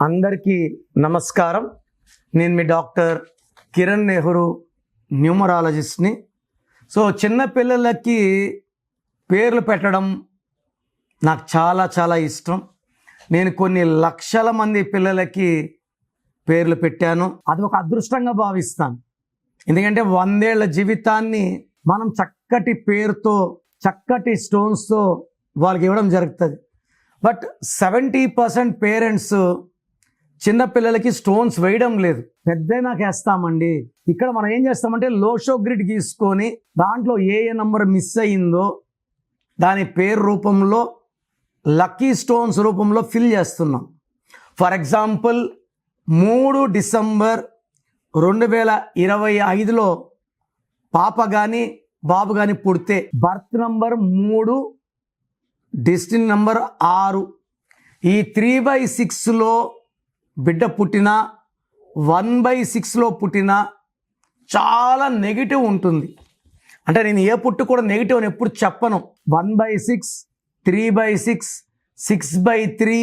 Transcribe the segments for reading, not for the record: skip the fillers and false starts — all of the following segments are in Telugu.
అందరికీ నమస్కారం. నేను మీ డాక్టర్ కిరణ్ నెహ్రూ, న్యూమరాలజిస్ట్ని. సో చిన్నపిల్లలకి పేర్లు పెట్టడం నాకు చాలా చాలా ఇష్టం. నేను కొన్ని లక్షల మంది పిల్లలకి పేర్లు పెట్టాను. అది ఒక అదృష్టంగా భావిస్తాను. ఎందుకంటే 100 ఏళ్ల జీవితాన్ని మనం చక్కటి పేరుతో, చక్కటి స్టోన్స్తో వాళ్ళకి ఇవ్వడం జరుగుతుంది. బట్ 70% పేరెంట్స్ చిన్నపిల్లలకి స్టోన్స్ వేయడం లేదు, పెద్దయినాక వేస్తామండి. ఇక్కడ మనం ఏం చేస్తామంటే లోషో గ్రిడ్ గీసుకొని దాంట్లో ఏ నంబర్ మిస్ అయ్యిందో దాని పేరు రూపంలో, లక్కీ స్టోన్స్ రూపంలో ఫిల్ చేస్తున్నాం. ఫర్ ఎగ్జాంపుల్ 3 డిసెంబర్ 2025లో పాప కానీ బాబు కానీ పుడితే బర్త్ నంబర్ 3, డెస్టినీ నంబర్ 6. ఈ 3/6లో బిడ్డ పుట్టిన, 1/6లో పుట్టిన చాలా నెగిటివ్ ఉంటుంది. అంటే నేను ఏ పుట్టు కూడా నెగిటివ్ అని ఎప్పుడు చెప్పను. 1/6, 3/6, 6/3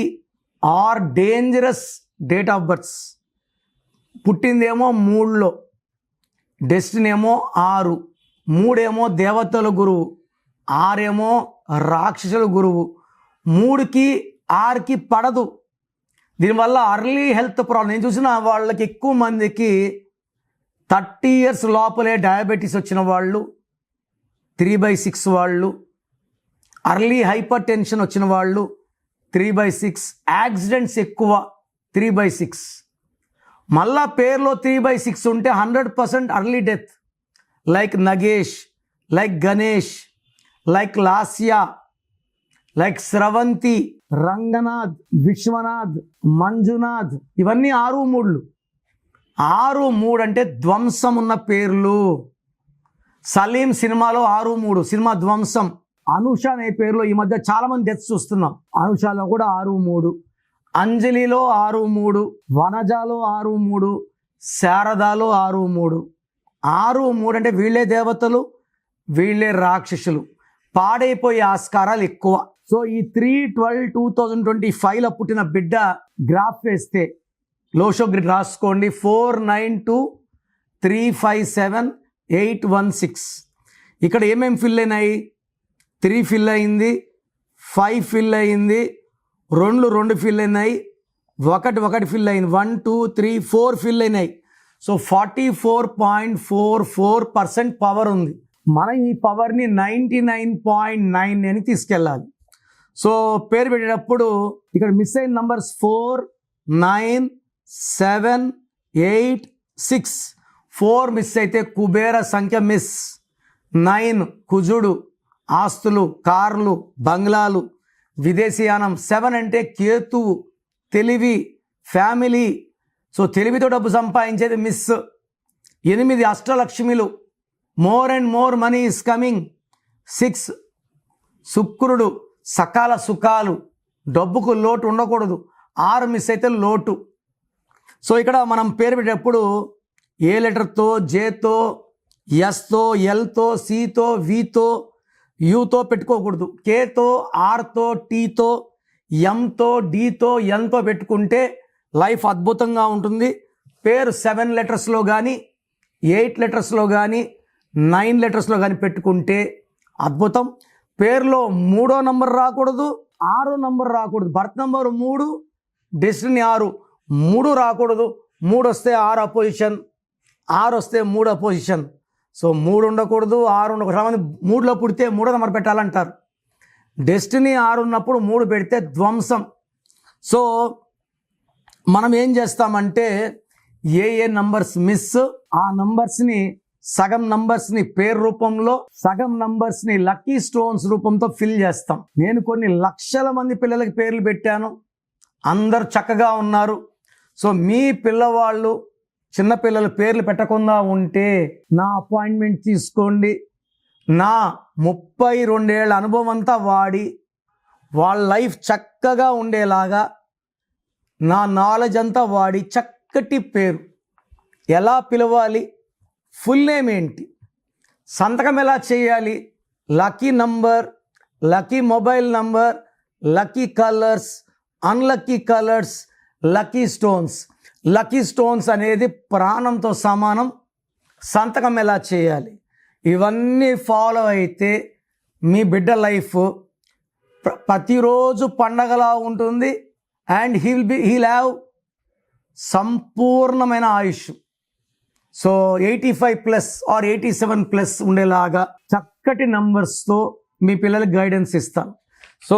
are dangerous date of births. పుట్టిందేమో 3లో, డెస్టినీ ఏమో 6, 3 ఏమో దేవతల గురువు, 6 ఏమో రాక్షసుల గురువు. 3కి 6కి పడదు. దీనివల్ల అర్లీ హెల్త్ ప్రాబ్లం. నేను చూసిన వాళ్ళకి ఎక్కువ మందికి 30 ఇయర్స్ లోపలే డయాబెటీస్ వచ్చిన వాళ్ళు, 3/6 వాళ్ళు, అర్లీ హైపర్ టెన్షన్ వచ్చిన వాళ్ళు 3/6, యాక్సిడెంట్స్ ఎక్కువ 3/6. మళ్ళా పేరులో 3/6 ఉంటే 100% early death. Like Nagesh, like Ganesh, like Lasya, like Sravanthi, Ranganath, Vishwanath, Manjunath, ఇవన్నీ 6-3. 6-3 అంటే ధ్వంసం ఉన్న పేర్లు. సలీం సినిమాలో 6-3 సినిమా ధ్వంసం. అనుష అనే పేరులో ఈ మధ్య చాలా మంది డెత్స్ చూస్తున్నాం. అనుషలో కూడా 6-3, అంజలిలో 6-3, వనజాలో 6-3, శారదాలో 6-3. 6-3 అంటే వీళ్ళే దేవతలు, వీళ్ళే రాక్షసులు. పాడైపోయే ఆస్కారాలు ఎక్కువ. సో ఈ 3/12/2025లో పుట్టిన బిడ్డ గ్రాఫ్ వేస్తే లోషో గ్రిడ్ రాసుకోండి. 492357 816. ఇక్కడ ఏమేమి ఫిల్ అయినాయి? 3 ఫిల్ అయింది, 5 ఫిల్ అయింది, 2 ఫిల్ అయినాయి, 1 ఫిల్ అయింది, 1 2 3 4 ఫిల్ అయినాయి. సో 44.44% పవర్ ఉంది. మనం ఈ పవర్ని 99.9 అని తీసుకెళ్ళాలి. సో పేరు పెట్టేటప్పుడు ఇక్కడ మిస్ అయిన నంబర్స్ 4, 9, 7, 8, 6. 4 మిస్ అయితే కుబేర సంఖ్య మిస్. 9 కుజుడు, ఆస్తులు, కార్లు, బంగ్లాలు, విదేశీయానం. 7 అంటే కేతువు, తెలివి, ఫ్యామిలీ. సో తెలివితో డబ్బు సంపాదించేది మిస్. 8 అష్టలక్ష్మిలు, more and more money is coming. 6 శుక్రుడు, సకాల సుఖాలు, డబ్బుకు లోటు ఉండకూడదు. 6 మిస్ అయితే లోటు. సో ఇక్కడ మనం పేరు పెట్టేటప్పుడు ఏ లెటర్తో, జేతో, ఎస్తో, ఎల్తో, సితో, వితో, యూతో పెట్టుకోకూడదు. కేతో, ఆర్తో, టీతో, ఎంతో, డీతో, ఎన్తో పెట్టుకుంటే లైఫ్ అద్భుతంగా ఉంటుంది. పేరు 7 లెటర్స్లో కానీ, 8 లెటర్స్లో కానీ, 9 లెటర్స్లో కానీ పెట్టుకుంటే అద్భుతం. పేరులో 3వ నంబర్ రాకూడదు, 6వ నంబర్ రాకూడదు. Birth number 3, destiny 6. 3 రాకూడదు. 3 వస్తే 6 అపోజిషన్, 6 వస్తే 3 అపోజిషన్. సో 3 ఉండకూడదు, 6 ఉండకూడదు. చాలామంది 3లో పుడితే 3వ నంబర్ పెట్టాలంటారు. డెస్టినీ 6 ఉన్నప్పుడు 3 పెడితే ధ్వంసం. సో మనం ఏం చేస్తామంటే ఏ నంబర్స్ మిస్, ఆ నంబర్స్ని, సగం నంబర్స్ని పేరు రూపంలో, సగం నంబర్స్ని లక్కీ స్టోన్స్ రూపంతో ఫిల్ చేస్తాం. నేను కొన్ని లక్షల మంది పిల్లలకి పేర్లు పెట్టాను, అందరు చక్కగా ఉన్నారు. సో మీ పిల్లవాళ్ళు, చిన్నపిల్లలు పేర్లు పెట్టకుండా ఉంటే నా అపాయింట్మెంట్ తీసుకోండి. నా 32 ఏళ్ల అనుభవం అంతా వాడి వాళ్ళ లైఫ్ చక్కగా ఉండేలాగా నా నాలెడ్జ్ అంతా వాడి చక్కటి పేరు ఎలా పిలవాలి, ఫుల్ నేమ్ ఏంటి, సంతకం ఎలా చేయాలి, lucky number, lucky mobile number, lucky colours, unlucky colours, lucky stones. Lucky stones అనేది ప్రాణంతో సమానం. సంతకం ఎలా చేయాలి, ఇవన్నీ ఫాలో అయితే మీ బిడ్డ లైఫ్ ప్రతిరోజు పండగలా ఉంటుంది. అండ్ హీల్ హ్యావ్ సంపూర్ణమైన ఆయుష్. సో 85+ ఆర్ 87+ ఉండేలాగా చక్కటి నంబర్స్తో మీ పిల్లలకి గైడెన్స్ ఇస్తాను. సో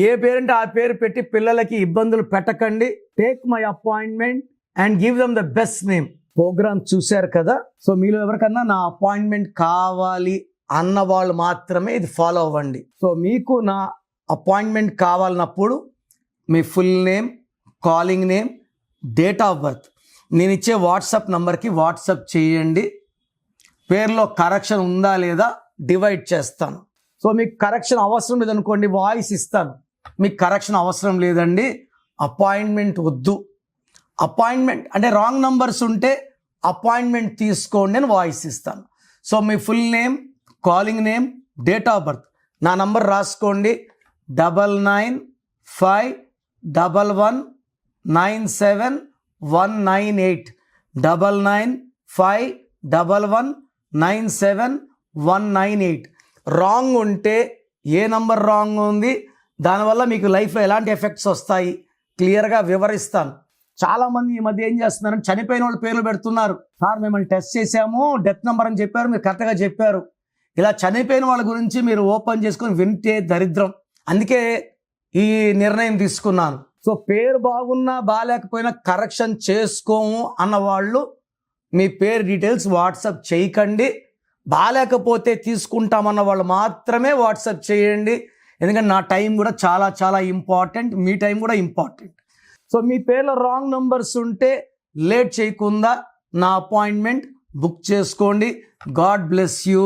ఏ పేరంటే ఆ పేరు పెట్టి పిల్లలకి ఇబ్బందులు పెట్టకండి. Take my appointment and give them the best name. Programme చూశారు కదా. సో మీలో ఎవరికన్నా నా అపాయింట్మెంట్ కావాలి అన్న వాళ్ళు మాత్రమే ఇది ఫాలో అవ్వండి. సో మీకు నా అపాయింట్మెంట్ కావాలన్నప్పుడు మీ full name, calling name, date of birth నేను ఇచ్చే వాట్సాప్ నంబర్కి వాట్సాప్ చేయండి. పేరులో కరెక్షన్ ఉందా లేదా డివైడ్ చేస్తాను. సో మీకు కరెక్షన్ అవసరం లేదనుకోండి, వాయిస్ ఇస్తాను. మీకు కరెక్షన్ అవసరం లేదండి, అపాయింట్మెంట్ వద్దు, అపాయింట్మెంట్ అంటే రాంగ్ నంబర్స్ ఉంటే అపాయింట్మెంట్ తీసుకోండి అని వాయిస్ ఇస్తాను. So me full name, calling name, date of birth నా నంబర్ రాసుకోండి. 9951197198 9951197198. రాంగ్ ఉంటే ఏ నంబర్ రాంగ్ ఉంది, దానివల్ల మీకు లైఫ్లో ఎలాంటి ఎఫెక్ట్స్ వస్తాయి క్లియర్గా వివరిస్తాను. చాలామంది ఈ మధ్య ఏం చేస్తున్నారని చనిపోయిన వాళ్ళ పేర్లు పెడుతున్నారు. సార్ మిమ్మల్ని టెస్ట్ చేశాము, డెత్ నెంబర్ అని చెప్పారు, మీరు కరెక్ట్గా చెప్పారు. ఇలా చనిపోయిన వాళ్ళ గురించి మీరు ఓపెన్ చేసుకొని వింటే దరిద్రం. అందుకే ఈ నిర్ణయం తీసుకున్నాను. సో పేరు బాగున్నా బాగాలేకపోయినా కరెక్షన్ చేసుకోము అన్న వాళ్ళు మీ పేరు డీటెయిల్స్ వాట్సాప్ చేయకండి. బాగాలేకపోతే తీసుకుంటామన్న వాళ్ళు మాత్రమే వాట్సాప్ చేయండి. ఎందుకంటే నా టైం కూడా చాలా చాలా ఇంపార్టెంట్, మీ టైం కూడా ఇంపార్టెంట్. సో మీ పేర్లో రాంగ్ నంబర్స్ ఉంటే లేట్ చేయకుండా నా అపాయింట్మెంట్ బుక్ చేసుకోండి. God bless you.